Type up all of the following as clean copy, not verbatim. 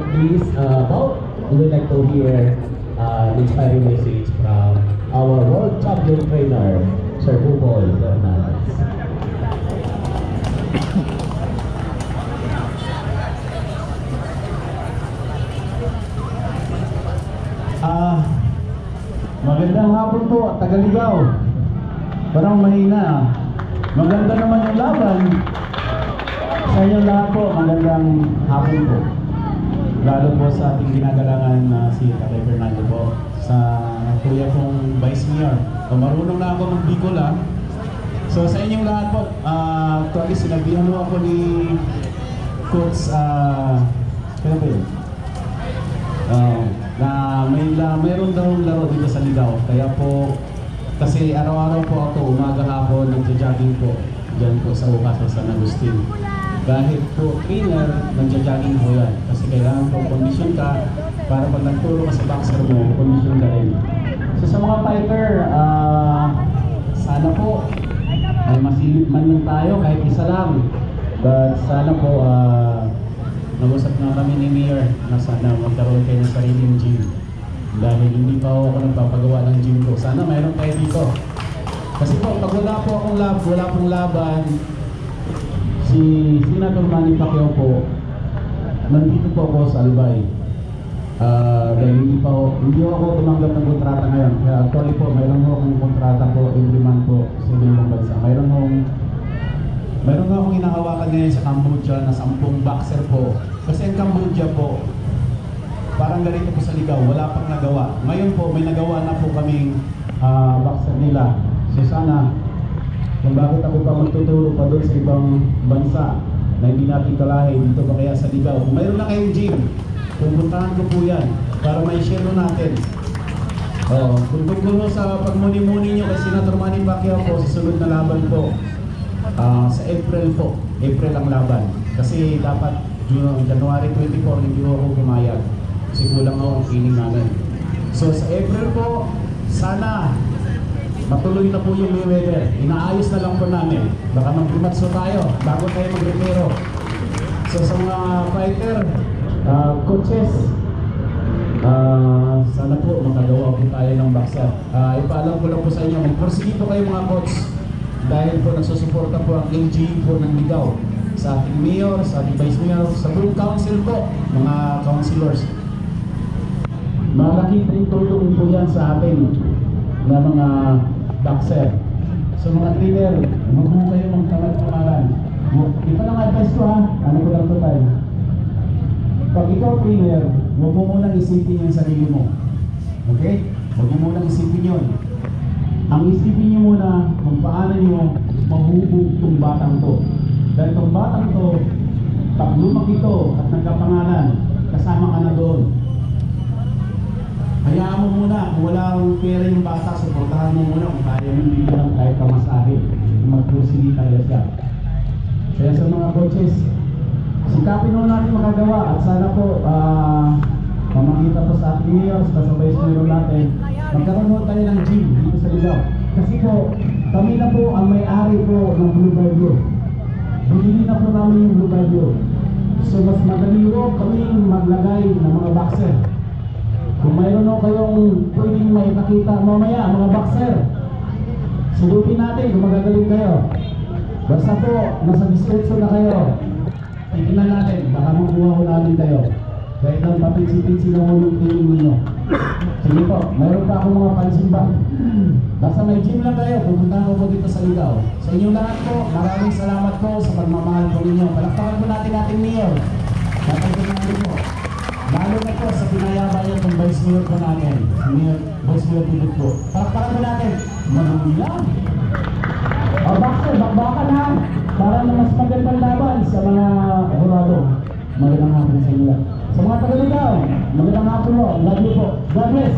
please, we would like to hear inspiring message from our world champion trainer, Sir Buboy Hernandez. Magandang hapon po, Tagaligaw. Parang mahina. Maganda naman yung laban. Sa inyo lahat po, magandang hapon po. Lalo po sa ating ginagalangan na si Tatay Fernando po. Sa kuya pong Vice Mayor. So, marunong na ako mag-Bicol ha. So sa inyong lahat po, actually sinabihan mo ako ni Coach, kaya ba yun? Na mayroon daw laro dito sa Ligaw. Kaya po, kasi araw-araw po ako, umaga hapon, nagja-jogging po dyan po sa Ukas o San Agustin. Kahit po trainer, nagja-jogging po yan. Kasi kailangan po kondisyon ka para pag nagturo ka sa boxer mo, kondisyon ka rin. So sa mga fighter, sana po may masilip man lang tayo kahit isa lang. But sana po, nag-usap na kami ni Mayor na sana magkaroon kayo ng sariling gym. Dahil hindi pa ako nagpapagawa ng gym ko. Sana mayroon kayo dito. Kasi po, pag wala po akong wala pong laban, si Senator Manny Pacquiao po, nandito po ako sa Albay. Dahil hindi ako tumanggap ng kontrata ngayon. Kaya actually po, mayroon po akong kontrata po every month po sa ibang bansa. Mayroon nga akong inahawakan ngayon sa Cambodia na 10 boxer po. Kasi ang Cambodia po, parang ganito po sa Ligaw, wala pang nagawa. Ngayon po, may nagawa na po kaming boxer nila. So sana, kung bakit ako pa magtuturo pa doon sa ibang bansa na hindi natin kalahin, dito pa kaya sa Ligaw. Kung mayroon na kayong gym, pupuntahan ko po yan para may share natin. Kung tungkol sa pagmuni-muni nyo kay Senator Manny Pacquiao po, sa sunod na laban po, sa April po, April ang laban. Kasi dapat January 24, hindi ako pumayag. Kasi kulang ako ang training namin. So sa April po, sana matuloy na po yung Mayweather. Inaayos na lang po namin. Baka mag-primatso tayo bago tayo mag-retiro. So sa mga fighter, coaches, sana po makagawa po tayo ng boxer. Ipaalam ko lang po sa inyo, magpursige po kayo mga coach. Dahil po nagsusuporta po ang LGU po ng Ligaw. Sa ating mayor, sa ating vice mayor, sa buong council po, mga councilors. Malaking tulong po yan sa atin na mga boxer. So mga trainer, huwag mo kayo magtamad-tamaran. Ito lang advice ko ha, ano ko lang ito tayo. Pag ikaw trainer, huwag mo munang isipin yung sarili mo. Okay? Huwag mo munang isipin yun. Ang isipin niyo muna kung paano niyo mahubog itong batang to. Dahil itong batang to, pag lumaki ito at nagkapangalan, kasama ka na doon. Hayaan mo muna, kung wala akong pera yung bata, suportahan mo muna kung kaya mo bigyan ng kahit pamasahe. Mag-proceed tayo siya. Kaya sa mga coaches, sikapin mo natin makagawa at sana po, mamakita po sa ating mayor, sa vice mayor natin, magkaroon mo tayo ng gym dito sa Ligaw. Kasi po, kami na po ang may-ari po ng Blue Bayou. Binili na po namin yung Blue Bayou. So mas madali po kami maglagay ng mga boxer. Kung mayroon o kayong pwedeng may nakita mamaya, mga boxer, sulutin natin kung magagaling kayo. Basta po, nasa description na kayo. Tingnan natin, baka makuha ko namin kayo. Kahit lang papinsi-pinsi lang mo yung training ninyo. Sige po, mayroon pa akong mga pansimba. Basta may gym lang kayo, pupuntahan ko po dito sa Ligaw. Sa inyong lahat po, maraming salamat po sa pagmamahal po ninyo. Palakpakan po natin ating mayor. Patay po natin po. Lalo na po sa pinayaban niya itong vice mayor po natin. Vice mayor Pibot po. Palakpakan po natin. Madumi lang. O boxer, bakbakan ha. Para na mas magandang laban sa mga horado. Magandang hapon sa inyo. Sa mga Tagaligaw, magandang hapon po. Love you po. God bless.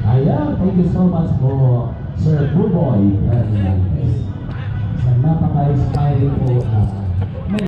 Ayan, thank you so much po, Sir Buboy Hernandez. Sa napaka-inspiring po